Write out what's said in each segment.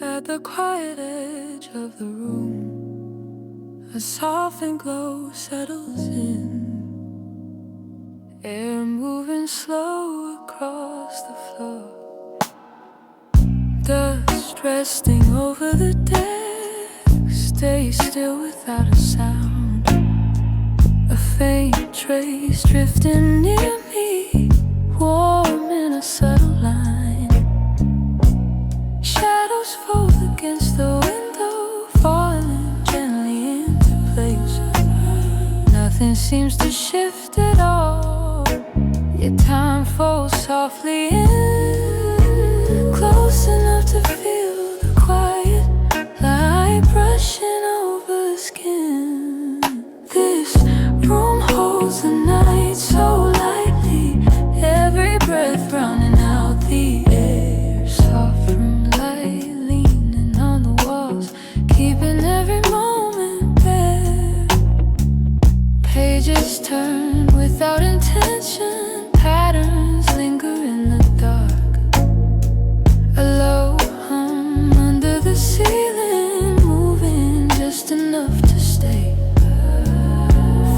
At the quiet edge of the room, a softened glow settles in. Air moving slow across the floor. Dust resting over the deck. Stay still without a sound. A faint trace drifting near me, warm in a subtle line. Shadows fold against the window, falling gently into place. Nothing seems to shift at all, yet time falls softly in, close enough to feel the quiet light brushing over skin. This room holds the night so lightly, every breath drowning out the air. Softroom light leaning on the walls, keeping every moment bare. Pages turn without intention, patterns linger in the dark. A low hum under the ceiling, moving just enough to stay.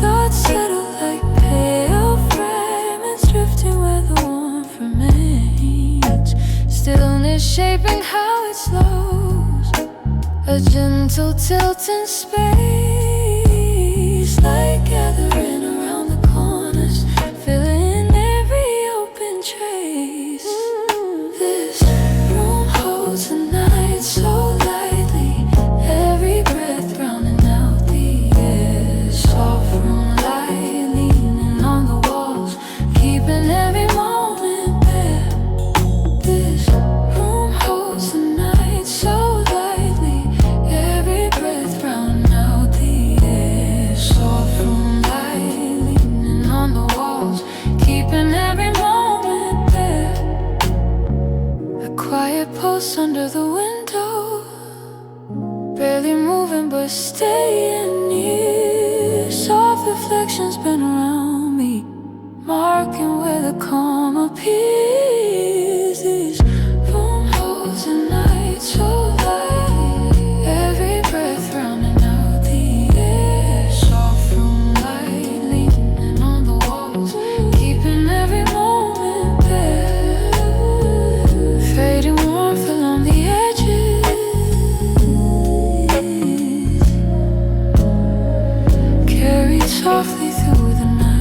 Thoughts settle like pale fragments, drifting where the warmth remains. Stillness shaping how it slows, a gentle tilt in space. Light gathering around the corners, filling every open trace. This room holds the night so lightly, every breath drowning out the air. Soft room light leaning on the walls, keeping every moment bare. This room holds the night so lightly, every breath drowning out the air. Soft room light leaning on the walls, keeping every moment bare. A quiet pulse under the window, barely moving but staying near. Soft reflections spin around me, marking where the calm appears. This room holds the night so lightly, every breath drowning out the air. Soft room light leaning on the walls, keeping every moment bare. Fading warmth along the edges, carried softly through the night.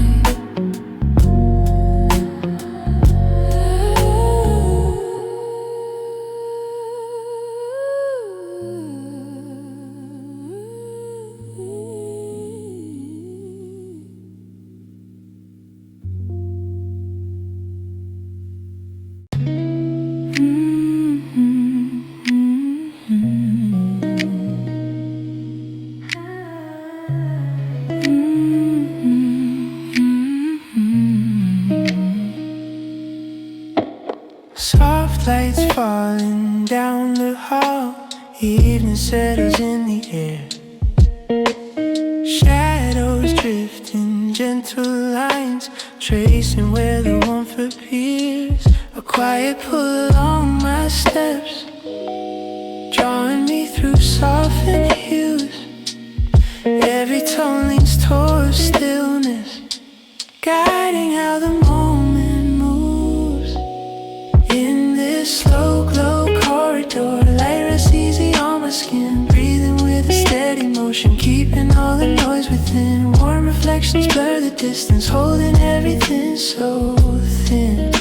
Soft lights falling down the hall, evening settles in the air. Shadows drifting, gentle lines tracing where the warmth appears. A quiet pull along my steps, drawing me through softened hues. Every tone leans towards stillness, guiding how the moment moves. In this slow glow corridor, light rests easy on my skin, breathing with a steady motion, keeping all the noise within. Warm reflections blur the distance, holding everything so thin.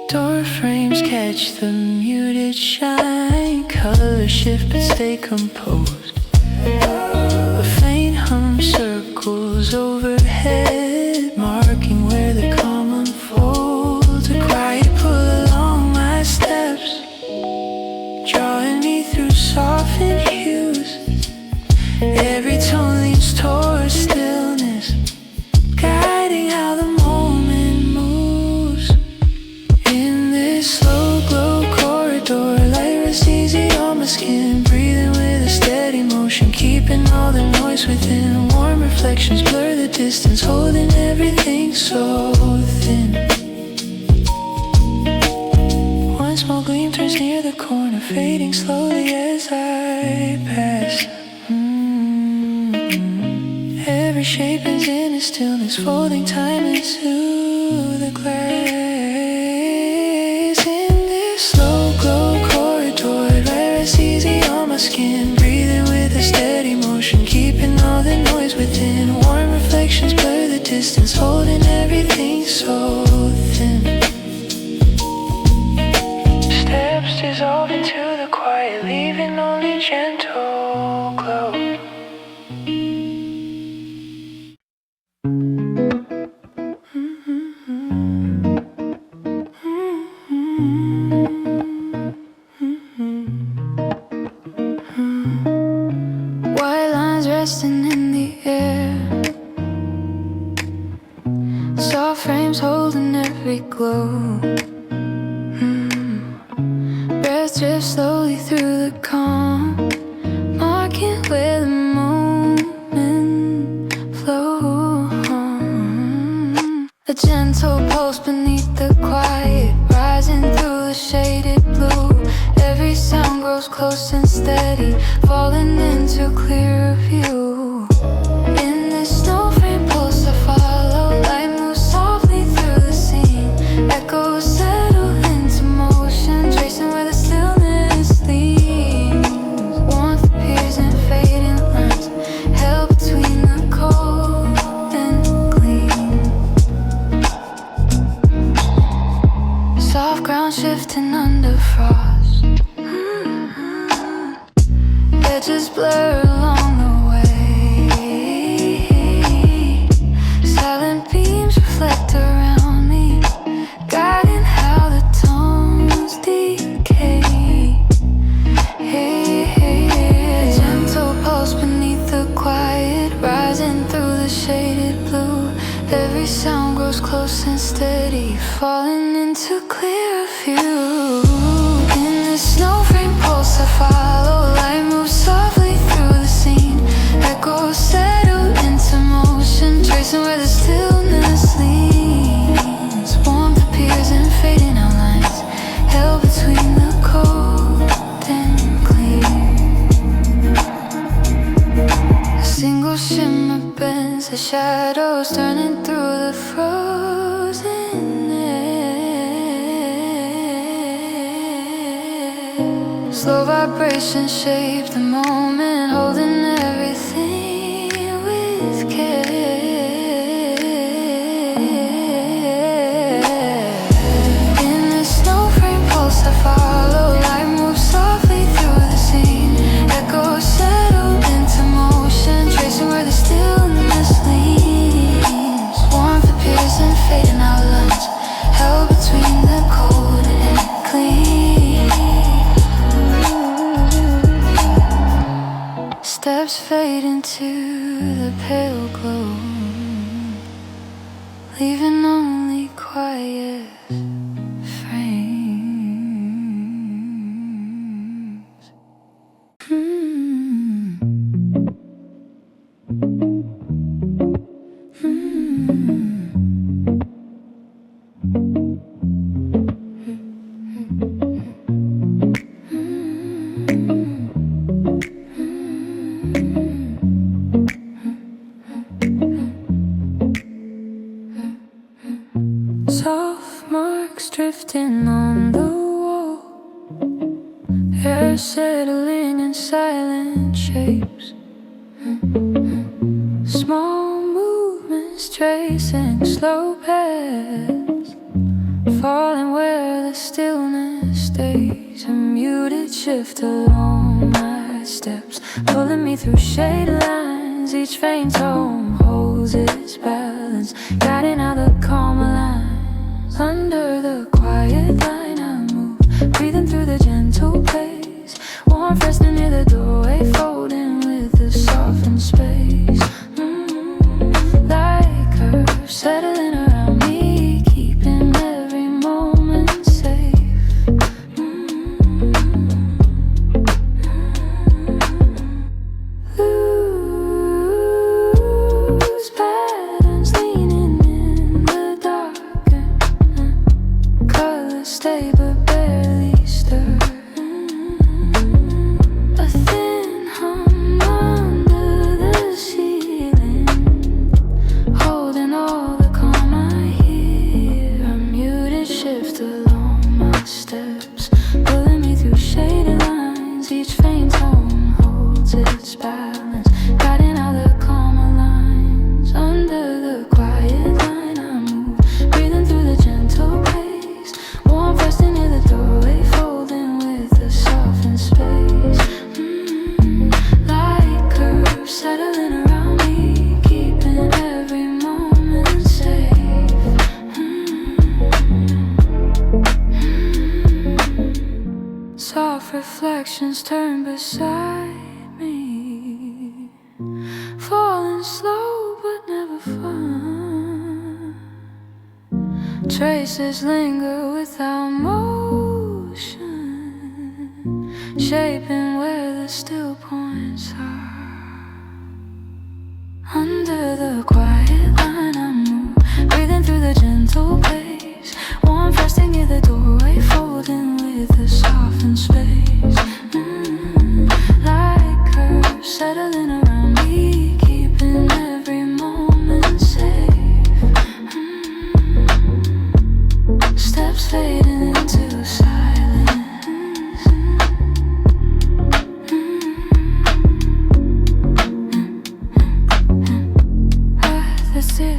Door frames catch the muted shine, colors shift but stay composed. A faint hum circles overhead, marking where the calm unfolds. A quiet pull along my steps, drawing me through softened hues. Every tone leans towards stillness, guiding how the moment moves. In this slow glow corridor, light rests easy on my skin, breathing with a steady motion, keeping all the noise within. Warm reflections blur the distance, holding everything so thin. One small gleam turns near the corner, fading slowly as I pass. Every shape is in a stillness, folding time into the glass. In this slow glow corridor, where it's easy on my skin, breathing with a steady motion, keeping all the noise within. Warm reflections blur the distance, holding everything so thin. Steps dissolve into the quiet, leaving only gentle glow. White lines resting in the air, soft frames holding every glow. Breath drifts slowly through the calm, marking where the moment flows. A gentle pulse beneath the quiet, rising through the shaded blue. Every sound grows close and steady, falling into clearer view. In this snowframe pulse I follow, light moves softly through the scene. Echoes settle into motion, tracing where the stillness leads. Warmth appears in fading lines, held between the cold and clean. Soft ground shifting under frost, edges blur along the way. Silent beams reflect around me, guiding how the tones decay. A gentle pulse beneath the quiet, rising through the shaded blue. Every sound grows close and steady, falling into clearer view. In this snowframe pulse I follow, light moves softly through the scene. Echoes settle into motion, tracing where the stillness leads. Warmth appears in fading outlines, held between the cold and clear. A single shimmer bends, the shadows turning through the frozen air. Slow vibrations shape the moment, holding everything with care. In this snowframe pulse I follow, light moves softly through the scene. Echoes settle into motion, tracing where the stillness leads. Warmth appears in fading outlines, held between the cold and clean. Steps fade into the pale glow, leaving only quiet frames. Soft marks drifting on the wall, hair settling in silent shapes. Small movements tracing slow paths, falling where the stillness stays. A muted shift along my steps, pulling me through shaded lines. Each faint tone holds its balance, guiding out the calmer lines. Under the quiet line I move, breathing through the gentle pace. Warmth resting near the doorway, folding with the softened space. Like curves settling around me, keeping every moment safe. Loose patterns leaning in the dark, colors stay but barely stir. steps, pulling me through shady lines. Each faint tone holds its balance, guiding out the calmer lines. Under the quiet line I move, breathing through the gentle pace. Warm resting near the doorway, folding with the softened space. Like curves settling around me, keeping every moment safe. Soft reflections turn beside me, falling slow but never fun. Traces linger without motion, shaping where the still points are. Under the quiet line I move, breathing through the gentle pace. Warm resting near the doorway, folding with the softened space. Like curves settling around me, keeping every moment safe. Steps fading into silence. That's it.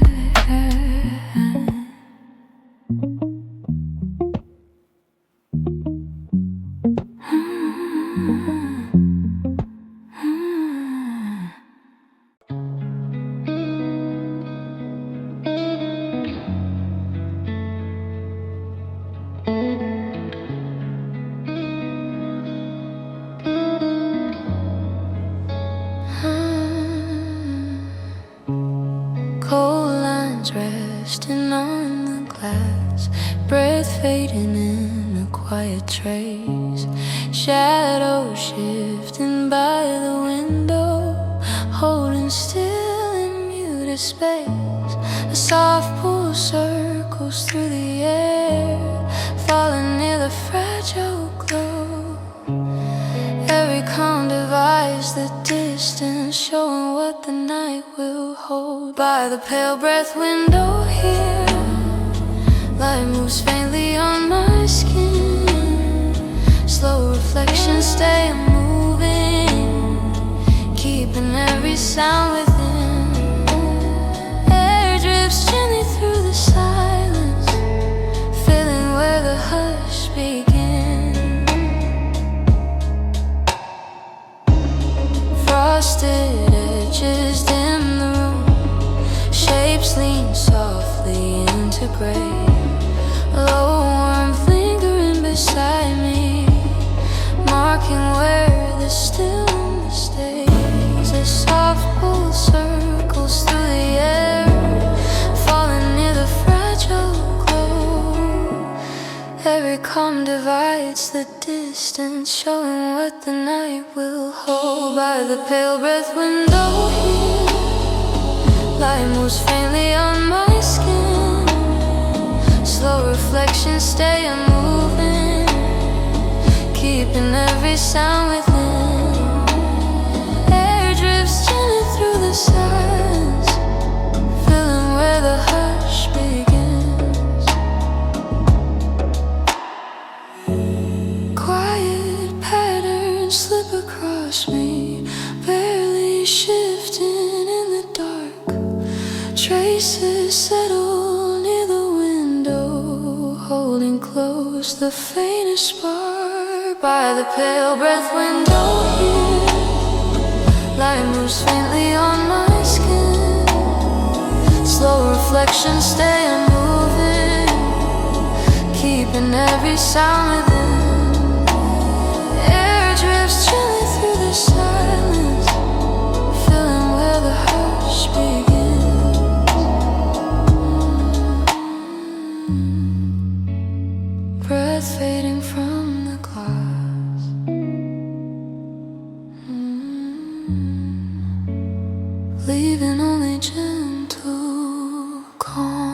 Cold lines resting on the glass, breath fading in a quiet trace. Shadows shifting by the window, holding still in muted space. A soft pull circles through the air, falling near the fragile glow. Every calm divides the distance, showing what the night will hold. By the pale breath window here, light moves faintly on my skin. Slow reflections stay moving, keeping every sound within. Air drifts gently through the silence, filling where the hush begins. Frosted edges dim the room, shapes lean softly into gray. Low warmth lingering beside me, marking where the stillness stays. A soft pull circles through the air, falling near the fragile glow. Every calm divides the distance, showing what the night will hold. By the pale breath window here, light moves faintly on my skin. Slow reflections stay unmoving, keeping every sound within. Air drifts gently through the silence, filling where the hush begins. Quiet patterns slip across me, barely shifting in the dark. Traces settle near the window, holding close the faintest spark. By the pale breath window here, light moves faintly on my skin. Slow reflections stay unmoving, keeping every sound within. Air drifts gently through the silence, filling where the hush begins. Breath fading from the glass, leaving only gentle calm.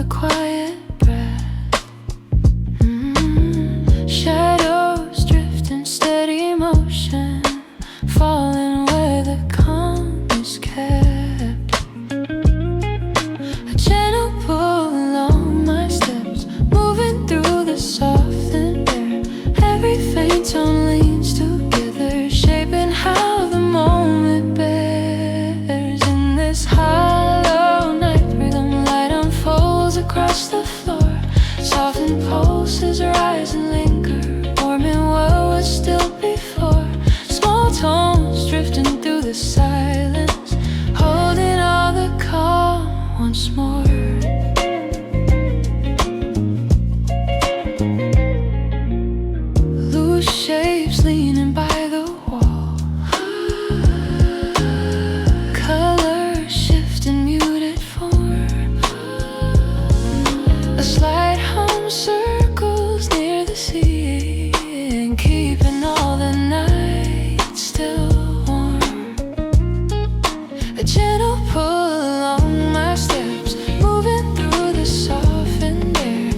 quiet breath. Shadows drift in steady motion, falling where the calm is kept. A gentle pull along my steps, moving through the softened air. Every faint tone leans together, shaping how the moment bears. In this hollow night rhythm, light unfolds across the floor. Softened pulses rise and linger, warming what was still before. Small tones drifting through the silence, holding all the calm once more. Loose shapes leaning by the wall, colors shifting muted form. A slight hum circles near the sea, and keeping all the night still warm. A gentle pull along my steps, moving through the softened air.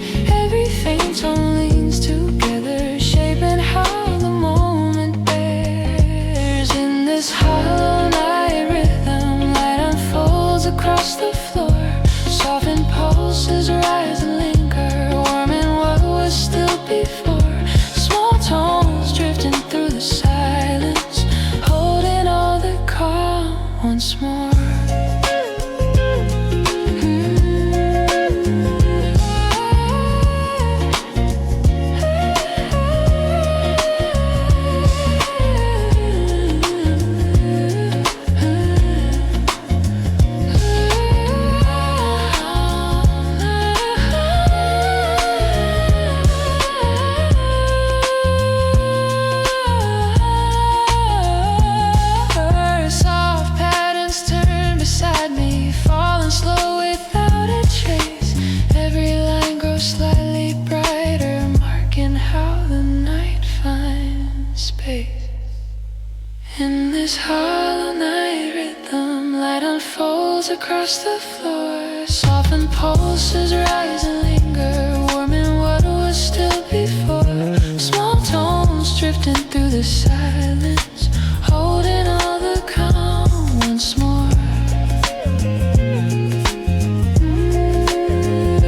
Every faint tone leans together, shaping how the moment bears. In this hollow night rhythm, light unfolds across the floor. Softened pulses rise and linger, warming what was still before. Small tones drifting through the silence, holding all the calm once more. Soft patterns turn beside me, falling slow without a trace. Every line grows slightly brighter, marking how the night finds space. In this hollow night rhythm, light unfolds across the floor. Softened pulses rise and linger, warming what was still before. Small tones drifting through the silence, holding all the calm once more.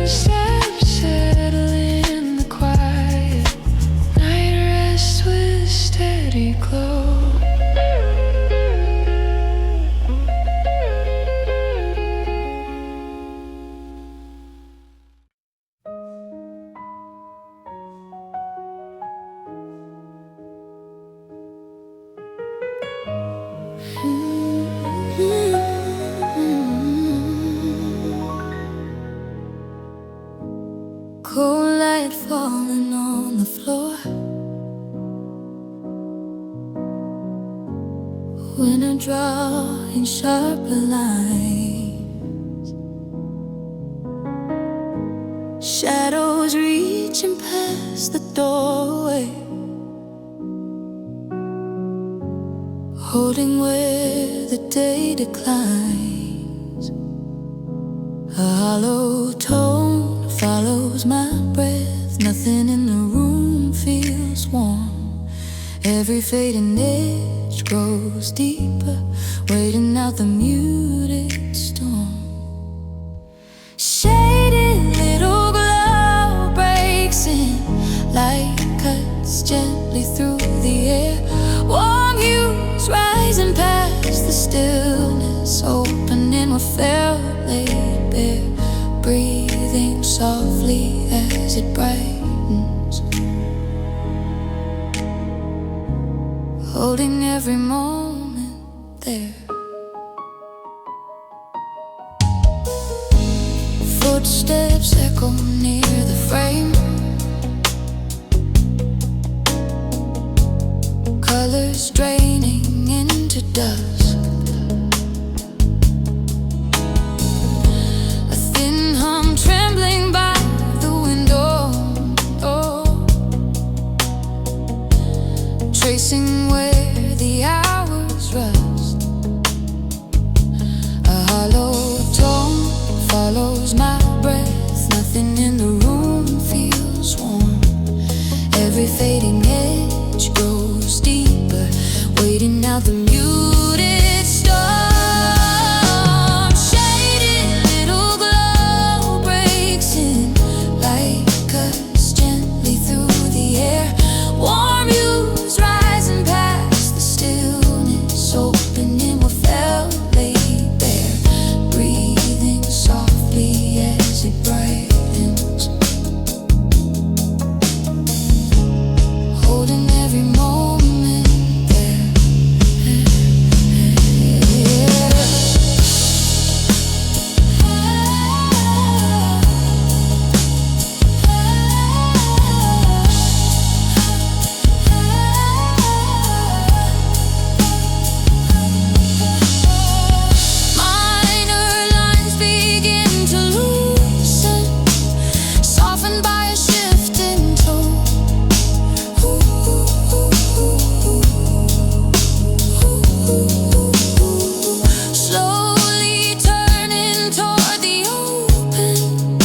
Steps settle in the quiet, night rests with steady glow. Cold light falling on the floor. Winter drawing sharper lines, shadows reaching past the doorway, holding where the day declines. A hollow tone follows my breath, nothing in the room feels warm. Every fading edge grows deeper, waiting out the muted storm. Shaded little glow breaks in, light cuts gently through the air. Warm hues rising past the stillness, opening what felt laid bare. Breathing softly as it brightens, holding every moment there. Footsteps echo near the frame, colors draining into dust. A thin hum trembling by the window, tracing where the hours rust. A hollow tone follows my breath, Every fading edge grows deeper, waiting out the muted storm. Shaded little glow breaks in, like us gently through the air. Warm hues rising past the stillness, opening what felt laid bare, breathing softly as it brightens, holding every moment there. Minor lines begin to loosen, softened by a shift in tone. Slowly turning toward the open,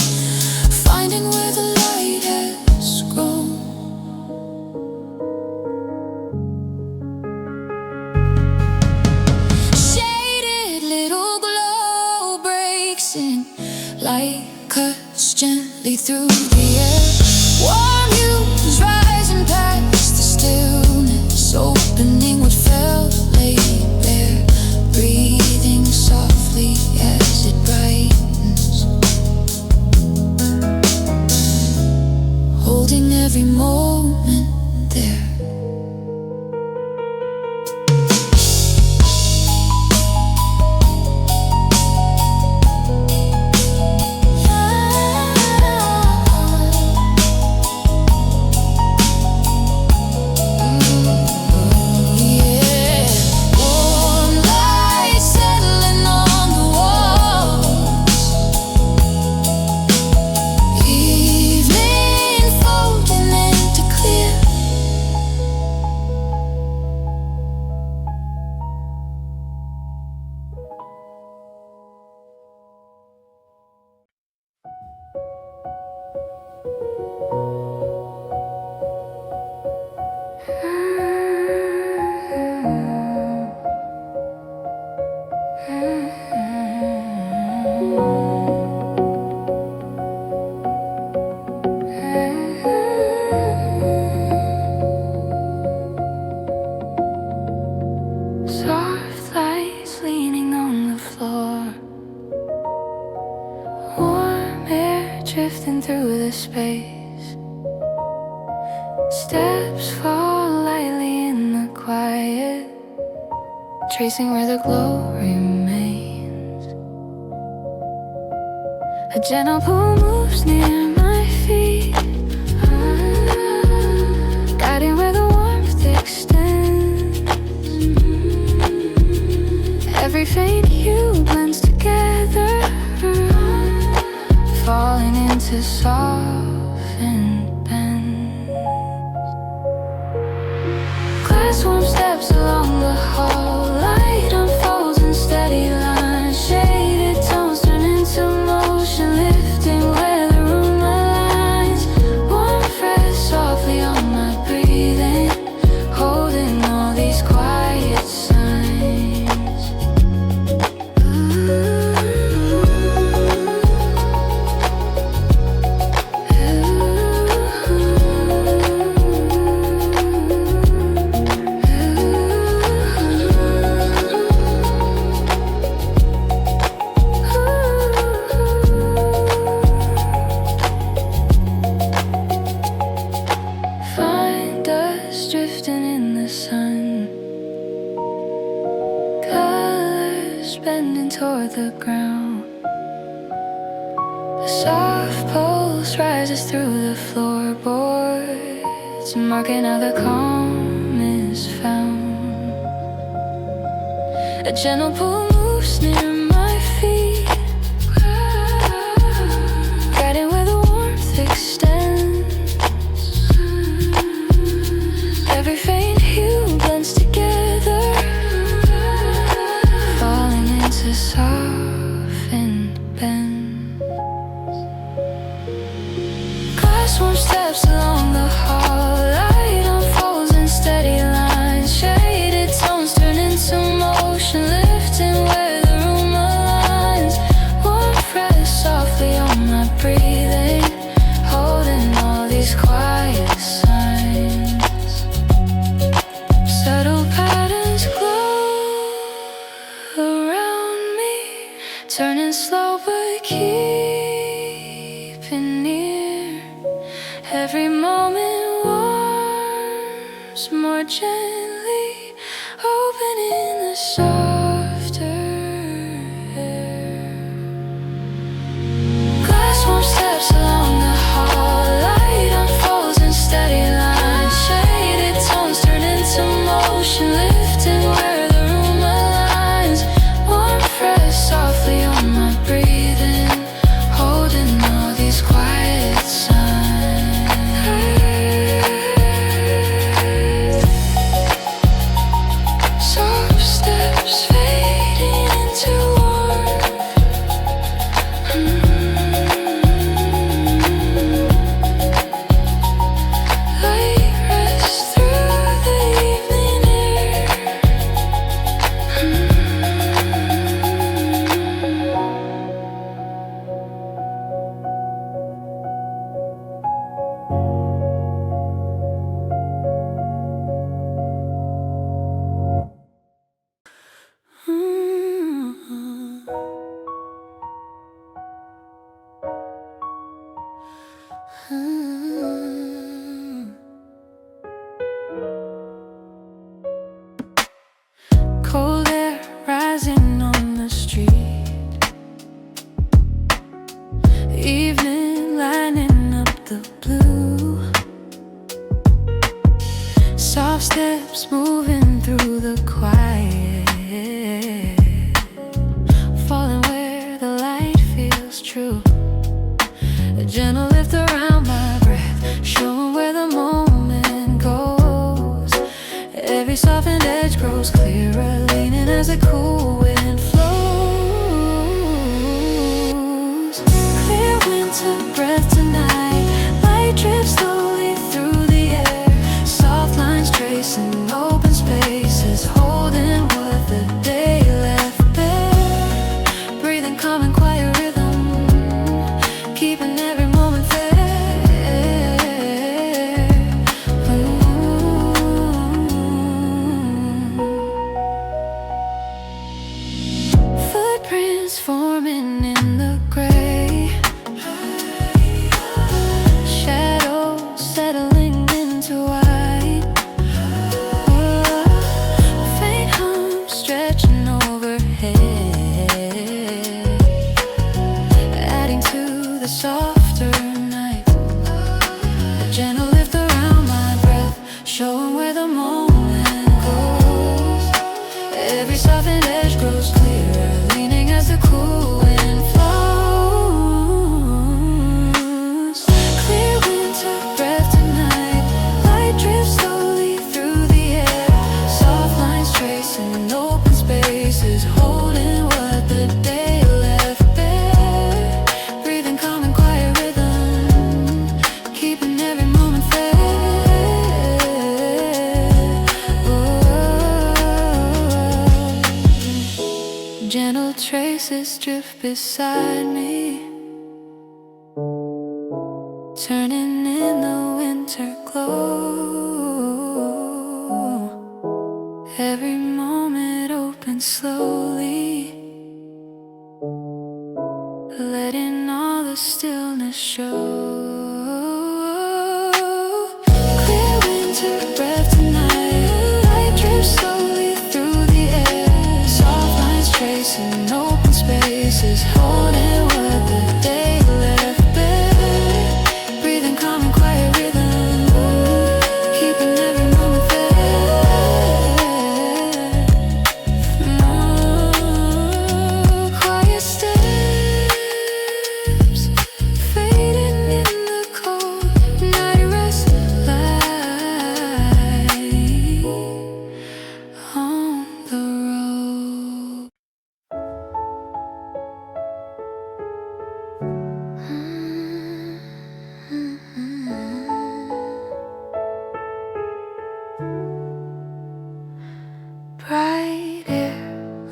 finding where the light has grown. Shaded little glow breaks in, like us gently through the air. Warm hues rising past the stillness, opening what felt laid bare, breathing softly as it brightens, holding every moment there. Yeah, warm light settling on the walls, evening folding into clear. Soft lights leaning on the floor, warm air drifting through the space. Steps fall lightly in the quiet, tracing where the glow remains. A gentle pull moves near my feet, guiding where the warmth extends. Every faint hue blends together, falling into softened bends. Glasswarm steps along the hall, light unfolds in steady lines. Shaded tones turn into motion, lifting where the room aligns. Warm fresh softly on my breathing, holding all these quiet signs. Find us drifting in the sun, colors bending toward the ground. The soft pulse rises through the floorboards, marking how the calm is found. A gentle pull moves near my feet, guiding where the warmth extends. Every faint hue blends together, falling into softened bends. Glasswarm steps along the hall, Every moment warms more gently, opening the softer air. Glasswarm steps along the hall, light unfolds in steady lines. Shaded tones turn into motion, lifting where the room aligns. Warm fresh softly on my breathing, holding all these quiet signs. Soft steps fading into warmth. Light rests through the evening air. Cold air rising on the street, evening lining up the blue. Soft steps moving through the quiet, falling where the light feels true. A gentle lift around my breath, showing where the moment goes. Every softened edge grows clearer, leaning as a cool wind flows. Clear winter breath tonight, light drips slowly through the air. Soft lines tracing open spaces, holding what the day left bare. Breathing calm and quiet rhythm, keeping every moment fair. Footprints forming in the gray, shadows settling into white. A faint hum stretching overhead, adding to the softer night. A gentle lift around my breath, showing where the moment goes. Every softened edge grows clearer, leaning as the cool wind flows. Clear winter breath tonight, light drips slowly through the air. Soft lines tracing open spaces, holding what the day left bare. Breathing calm and quiet rhythm, keeping every moment fair. Gentle traces drift beside me, turning in the winter glow. Every moment opens slowly, letting all the stillness show. Clear winter breath tonight, light drips slowly through the air. Soft lines tracing open spaces, holding what the day left bare. Breathing calm and quiet rhythm, keeping every moment fair. Quiet steps fading in the cold night, rest light on the road. Bright air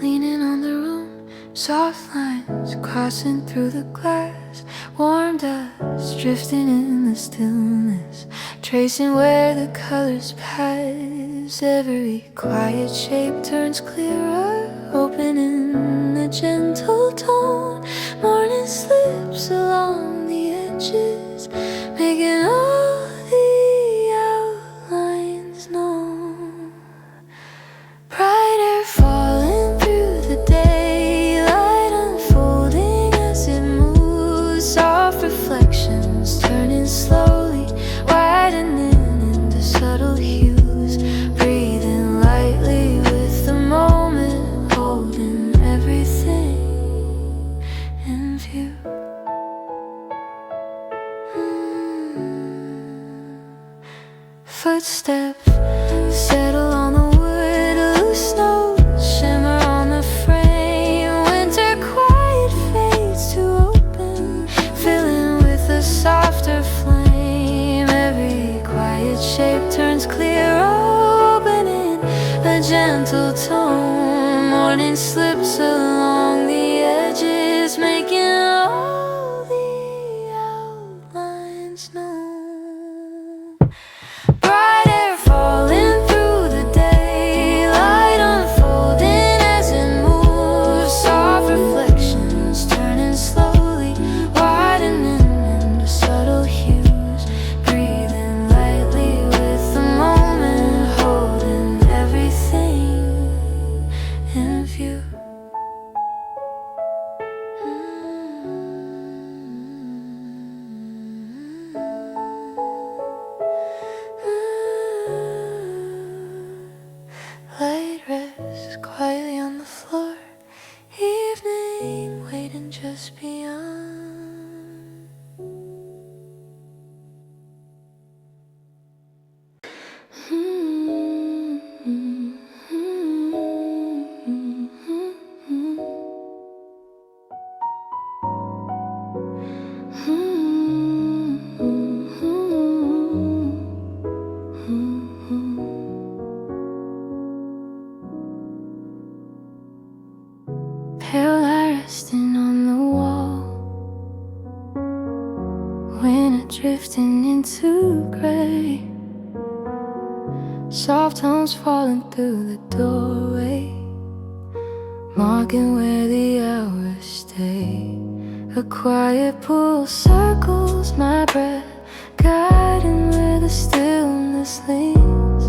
leaning on the room, soft lines crossing through the glass. Warm dust drifting in the stillness, tracing where the colors pass. Every quiet shape turns clearer, opening a gentle tone. Morning slips along the edges, making all footsteps settle on the wood, loose snow shimmer on the frame. Winter quiet fades to open, filling with a softer flame. Every quiet shape turns clear, opening a gentle tone. Morning slips along the edges, making all the outlines known. Bright air falling through the day, light unfolding as it moves. Soft reflections turning slowly, widening into subtle hues. Breathing lightly with the moment, holding everything in view. Light rests quietly on the floor, evening waiting just beyond. Pale light resting on the wall, winter drifting into gray. Soft tones falling through the doorway, marking where the hours stay. A quiet pool circles my breath, guiding where the stillness leans.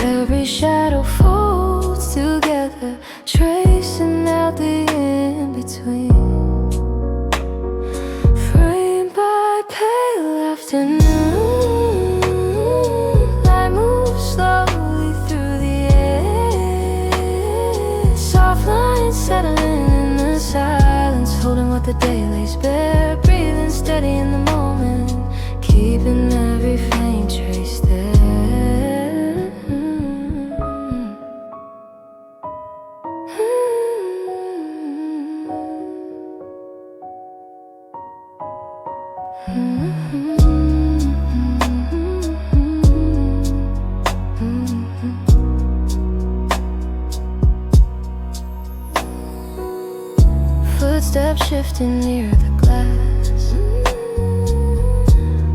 Every shadow folds together, tracing out the in-between. Framed by pale afternoon, light moves slowly through the air. Soft lines settling in the silence, holding what the day lays bare. Breathing steady in the moment, keeping every faint trace there. Footsteps shifting near the glass,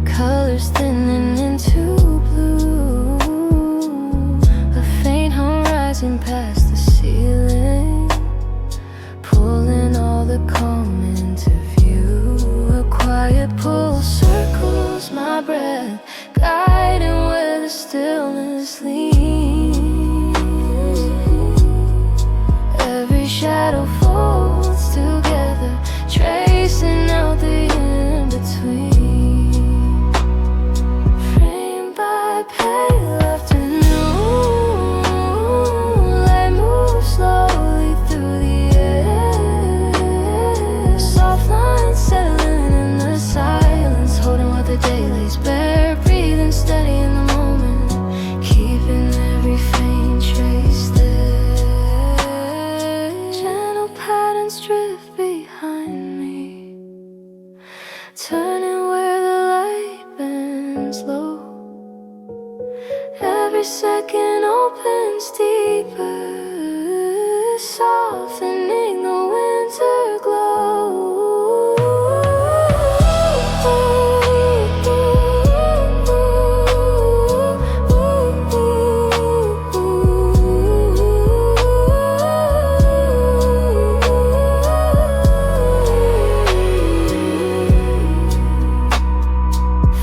colors thinning into blue. A faint hum rising past the ceiling, pulling all the calm into view. A quiet pull circles my breath, guiding where the stillness leans. Every shadow folds together, tracing out the in-between. Framed by pale afternoon, light moves slowly through the air. Soft lines settling in the silence, holding what the day lays bare. Breathing steady in the moment, keeping every faint trace there. Gentle patterns drift behind me, turning where the light bends low. Every second opens deeper, softening the winter glow.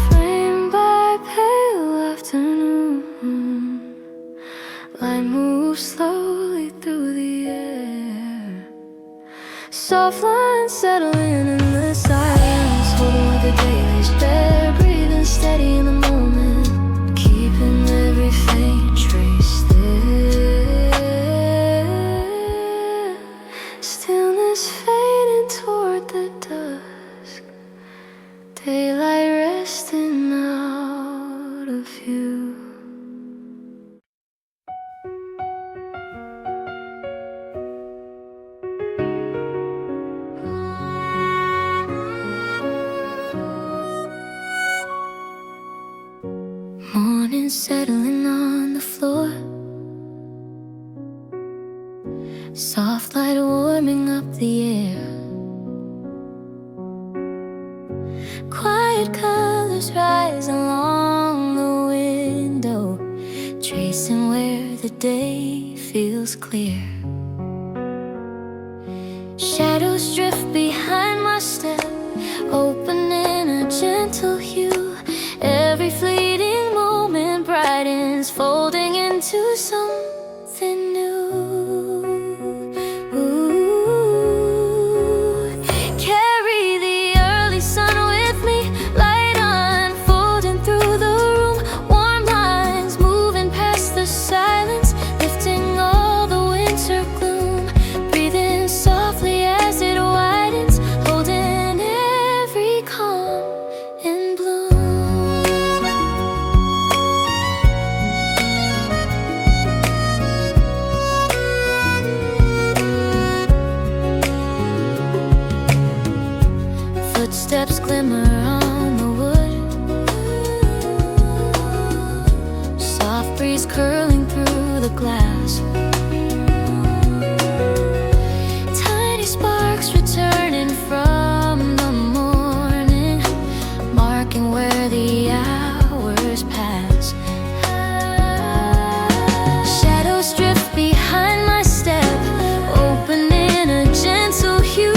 Framed by pale afternoon, light moves slowly through the air. Soft lines settling in the silence, holding what the day lays bare. Breathing steady in the moment, keeping every faint trace there. Stillness fading toward the dusk, daylight resting settling on the floor. Soft light warming up the air. Quiet colors rise along the window, tracing where the day feels clear. Shadows drift behind my step, opening a gentle hue. Every fleeting moment brightens, folding into something new. Carry the early sun with me, light unfolding through the room. Warm lines moving past the silence, lifting all the winter gloom. Breathing softly as it widens, holding every calm in bloom. Footsteps glimmer on the wood, soft breeze curling through the glass. Tiny sparks returning from the morning, marking where the hours pass. Shadows drift behind my step, opening a gentle hue.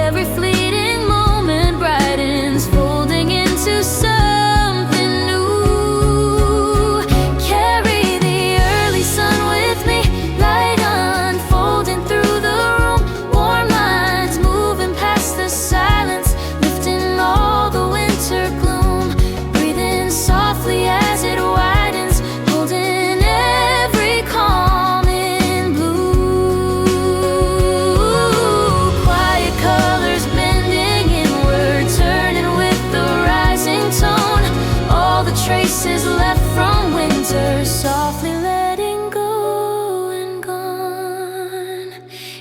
Every fleeting moment brightens, folding into something new. Carry the early sun with me, light unfolding through the room. Warm lines moving past the silence, lifting all the winter gloom. Breathing softly as it widens, holding every calm in blue. Quiet colors bending inward, turning with the rising tone. All the traces left from winter, softly letting go and gone.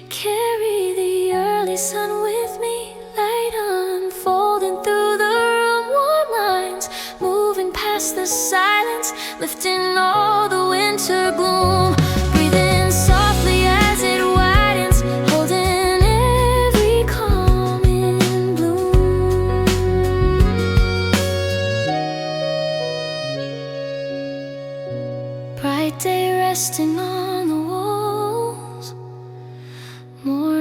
Carry the early sun with me, light unfolding through the room. Warm lines moving past the silence, lifting all the winter gloom. Breathing softly as it widens, holding every calm in bloom. Bright day resting on the walls, more